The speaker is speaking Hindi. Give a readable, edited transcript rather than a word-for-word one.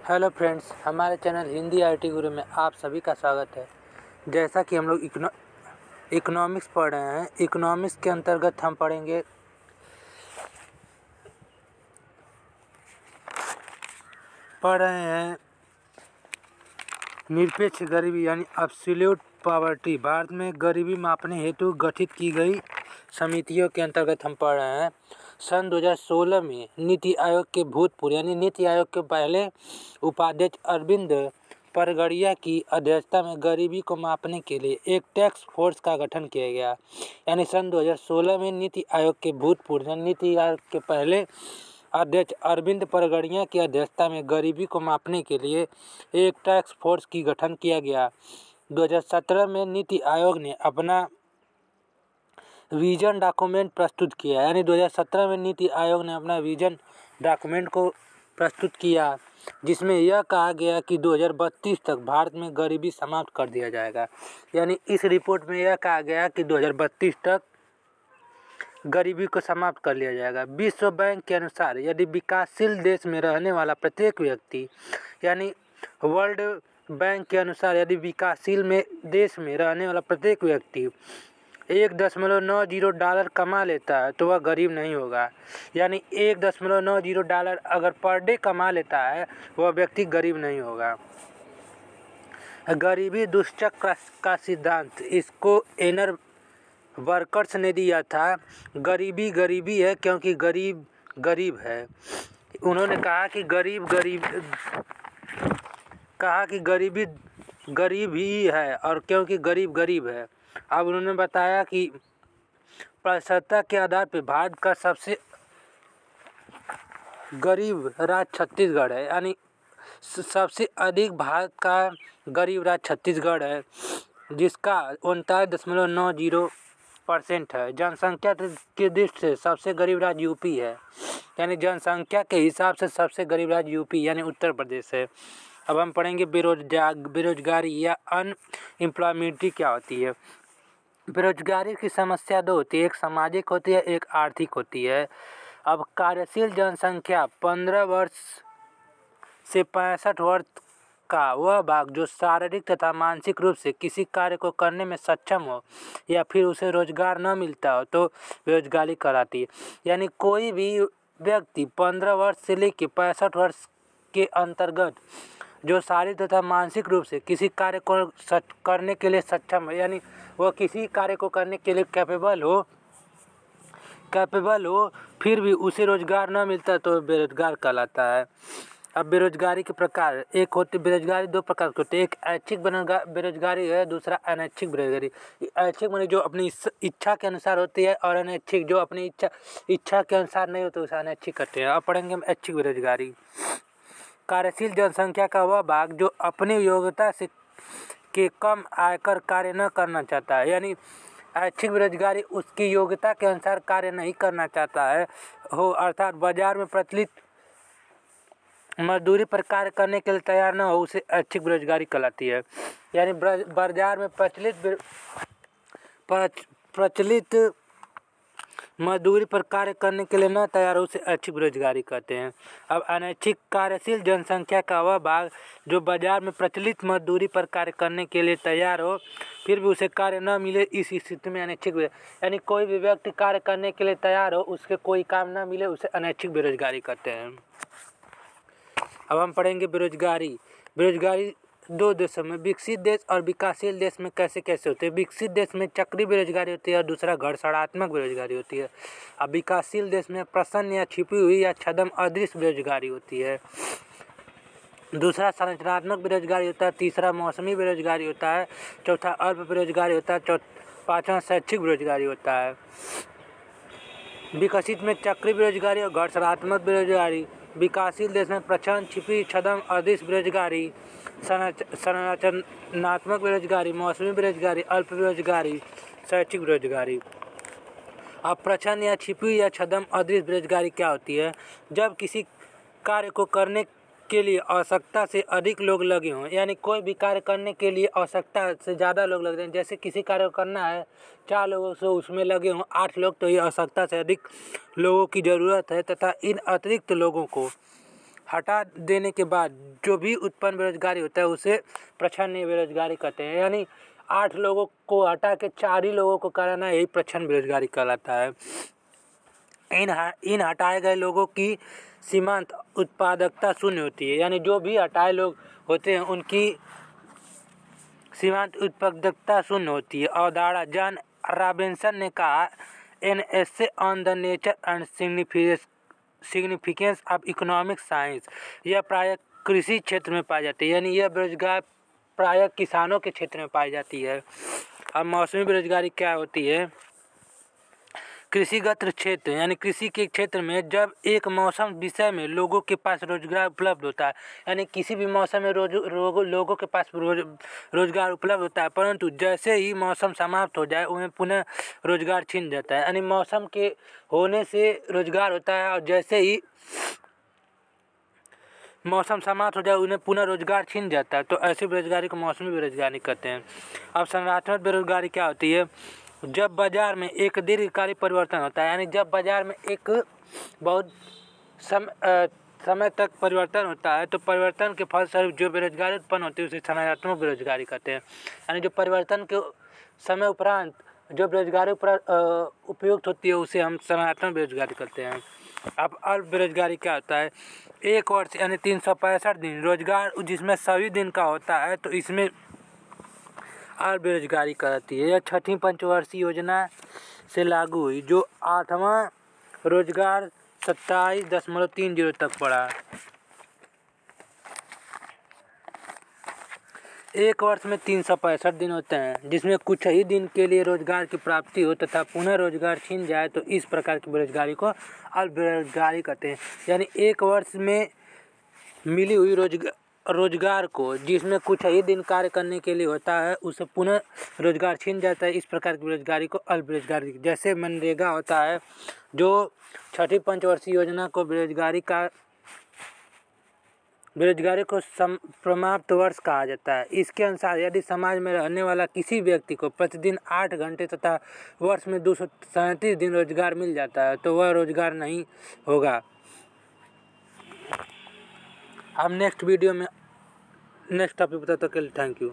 हेलो फ्रेंड्स, हमारे चैनल हिंदी आईटी गुरु में आप सभी का स्वागत है। जैसा कि हम लोग इकोनॉमिक्स पढ़ रहे हैं, इकोनॉमिक्स के अंतर्गत हम पढ़ रहे हैं निरपेक्ष गरीबी यानी एब्सोल्यूट पॉवर्टी। भारत में गरीबी मापने हेतु गठित की गई समितियों के अंतर्गत हम पढ़ रहे हैं। सन 2016 में नीति आयोग के भूतपूर्व यानी नीति आयोग के पहले उपाध्यक्ष अरविंद परगड़िया की अध्यक्षता में गरीबी को मापने के लिए एक टास्क फोर्स का गठन किया गया। यानी सन 2016 में नीति आयोग के भूतपूर्व नीति आयोग के पहले अध्यक्ष अरविंद परगड़िया की अध्यक्षता में गरीबी को मापने के लिए एक टास्क फोर्स की गठन किया गया। 2017 में नीति आयोग ने अपना विजन डॉक्यूमेंट प्रस्तुत किया। यानी 2017 में नीति आयोग ने अपना विजन डॉक्यूमेंट को प्रस्तुत किया, जिसमें यह कहा गया कि 2032 तक भारत में गरीबी समाप्त कर दिया जाएगा। यानी इस रिपोर्ट में यह कहा गया कि 2032 तक गरीबी को समाप्त कर लिया जाएगा। विश्व बैंक के अनुसार यदि विकासशील देश में रहने वाला प्रत्येक व्यक्ति, यानी वर्ल्ड बैंक के अनुसार यदि विकासशील देश में रहने वाला प्रत्येक व्यक्ति $1.90 कमा लेता है तो वह गरीब नहीं होगा। यानी $1.90 अगर पर डे कमा लेता है वह व्यक्ति गरीब नहीं होगा। गरीबी दुष्चक्र का सिद्धांत, इसको एनर वर्कर्स ने दिया था। गरीबी गरीबी है क्योंकि गरीब गरीब है। उन्होंने कहा कि गरीबी गरीब ही है और क्योंकि गरीब गरीब है। अब उन्होंने बताया कि प्रतिशतता के आधार पर भारत का सबसे गरीब राज्य छत्तीसगढ़ है। यानी सबसे अधिक भारत का गरीब राज्य छत्तीसगढ़ है, जिसका 39.90% है। जनसंख्या की दृष्टि से सबसे गरीब राज्य यूपी है। यानी जनसंख्या के हिसाब से सबसे गरीब राज्य यूपी यानी उत्तर प्रदेश है। अब हम पढ़ेंगे बेरोजगारी या अनएम्प्लॉयमेंट क्या होती है। बेरोजगारी की समस्या दो होती है, एक सामाजिक होती है, एक आर्थिक होती है। अब कार्यशील जनसंख्या 15 वर्ष से 65 वर्ष का वह भाग जो शारीरिक तथा मानसिक रूप से किसी कार्य को करने में सक्षम हो या फिर उसे रोजगार न मिलता हो तो बेरोजगारी कहलाती है। यानी कोई भी व्यक्ति 15 वर्ष से लेकर 65 वर्ष के अंतर्गत जो शारीरिक तथा मानसिक रूप से किसी कार्य को करने के लिए सक्षम है, यानी वह किसी कार्य को करने के लिए कैपेबल हो फिर भी उसे रोजगार न मिलता तो बेरोजगार कहलाता है। अब बेरोजगारी के प्रकार, एक होती बेरोजगारी दो प्रकार की होती है। एक ऐच्छिक बेरोजगारी है, दूसरा अनैच्छिक बेरोजगारी। ऐच्छिक माने जो अपनी इच्छा के अनुसार होती है और अनैच्छिक जो अपनी इच्छा के अनुसार नहीं होती उसे अनैच्छिक कहते हैं। अब पढ़ेंगे हम ऐच्छिक बेरोजगारी। कार्यशील जनसंख्या का वह भाग जो अपनी योग्यता से के कम आयकर कार्य न करना चाहता है। यानी ऐच्छिक बेरोजगारी उसकी योग्यता के अनुसार कार्य नहीं करना चाहता है हो, अर्थात बाजार में प्रचलित मजदूरी पर कार्य करने के लिए तैयार न हो, उसे ऐच्छिक बेरोजगारी कहलाती है। यानी बाजार में प्रचलित मजदूरी पर कार्य करने के लिए न तैयार हो, उसे ऐच्छिक बेरोजगारी कहते हैं। अब अनैच्छिक कार्यशील जनसंख्या का वह भाग जो बाजार में प्रचलित मजदूरी पर कार्य करने के लिए तैयार हो फिर भी उसे कार्य न मिले, इस स्थिति में अनैच्छिक, यानी कोई भी व्यक्ति कार्य करने के लिए तैयार हो उसके कोई काम न मिले उसे अनैच्छिक बेरोजगारी कहते हैं। अब हम पढ़ेंगे बेरोजगारी। बेरोजगारी दो देशों में, विकसित देश और विकासशील देश में कैसे कैसे होते हैं। विकसित देश में चक्रीय बेरोजगारी होती है और दूसरा घर्षणात्मक बेरोजगारी होती है। अब विकासशील देश में प्रसन्न या छिपी हुई या छद्म अदृश्य बेरोजगारी होती है। दूसरा संरचनात्मक बेरोजगारी होता है, तीसरा मौसमी बेरोजगारी होता है, चौथा अल्प बेरोजगारी होता है, पाँचवा शैक्षिक बेरोजगारी होता है। विकसित में चक्रीय बेरोजगारी और घर्षणात्मक बेरोजगारी, विकासशील देश में प्रच्छन्न, छिपी, छद्म अदृश्य बेरोजगारी, संरचनात्मक बेरोजगारी, मौसमी बेरोजगारी, अल्प बेरोजगारी, शैक्षिक बेरोजगारी। अब प्रच्छन्न या छिपी या छद्म अदृश्य बेरोजगारी क्या होती है। जब किसी कार्य को करने के लिए आवश्यकता से अधिक लोग लगे हों, यानी कोई भी कार्य करने के लिए आवश्यकता से ज़्यादा लोग लग रहे हैं। जैसे किसी कार्य को करना है 4 लोगों से उसमें लगे हों 8 लोग, तो ये आवश्यकता से अधिक लोगों की ज़रूरत है तथा इन अतिरिक्त लोगों को हटा देने के बाद जो भी उत्पन्न बेरोजगारी होता है उसे प्रच्छन्न बेरोजगारी कहते हैं। यानी 8 लोगों को हटा के 4 ही लोगों को कराना, यही प्रच्छन्न बेरोजगारी कहलाता है। इन हटाए गए लोगों की सीमांत उत्पादकता शून्य होती है। यानी जो भी हटाए लोग होते हैं उनकी सीमांत उत्पादकता शून्य होती है। अवधारणा जॉन रॉबिन्सन ने कहा, an essay on the nature and significance of economic science. यह प्रायः कृषि क्षेत्र में पाई जाती है। यानी यह बेरोजगार प्रायः किसानों के क्षेत्र में पाई जाती है। अब मौसमी बेरोजगारी क्या होती है? कृषिगत क्षेत्र, यानी कृषि के क्षेत्र में जब एक मौसम विषय में लोगों के पास रोजगार उपलब्ध होता है, यानी किसी भी मौसम में लोगों के पास रोजगार उपलब्ध होता है, परंतु जैसे ही मौसम समाप्त हो जाए उन्हें पुनः रोजगार छीन जाता है। यानी मौसम के होने से रोजगार होता है और जैसे ही मौसम समाप्त हो जाए उन्हें पुनः रोजगार छीन जाता है। तो ऐसी बेरोजगारी को मौसमी बेरोजगारी कहते हैं। अब संगठनात्मक बेरोजगारी क्या होती है? जब बाजार में एक दीर्घकालिक परिवर्तन होता है, यानी जब बाजार में एक बहुत समय तक परिवर्तन होता है, तो परिवर्तन के फलस्वरूप जो बेरोजगारी उत्पन्न होती है उसे संगठनात्मक बेरोजगारी कहते हैं। यानी जो परिवर्तन के समय उपरांत जो बेरोजगारी उपयुक्त होती है उसे हम संगठनात्मक बेरोजगारी कहते हैं। अब अल्प बेरोजगारी क्या होता है? 1 वर्ष यानी 365 दिन रोजगार जिसमें सभी दिन का होता है, तो इसमें अल्प बेरोजगारी कहती है। यह 6ठी पंचवर्षीय योजना से लागू हुई, जो 8वां रोजगार 27.30 तक बढ़ा। 1 वर्ष में 365 दिन होते हैं, जिसमें कुछ ही दिन के लिए रोजगार की प्राप्ति हो तथा पुनः रोजगार छीन जाए, तो इस प्रकार की बेरोजगारी को अल्प बेरोजगारी कहते हैं। यानी 1 वर्ष में मिली हुई रोजगार को, जिसमें कुछ ही दिन कार्य करने के लिए होता है, उसे पुनः रोजगार छीन जाता है। इस प्रकार की बेरोजगारी को अल्प बेरोजगारी। जैसे मनरेगा होता है, जो 6ठी पंचवर्षीय योजना को बेरोजगारी को समाप्त वर्ष कहा जाता है। इसके अनुसार यदि समाज में रहने वाला किसी व्यक्ति को प्रतिदिन 8 घंटे तथा वर्ष में 237 दिन रोजगार मिल जाता है, तो वह रोजगार नहीं होगा। हम नेक्स्ट वीडियो में नेक्स्ट टॉपिक बताते हैं। Thank you.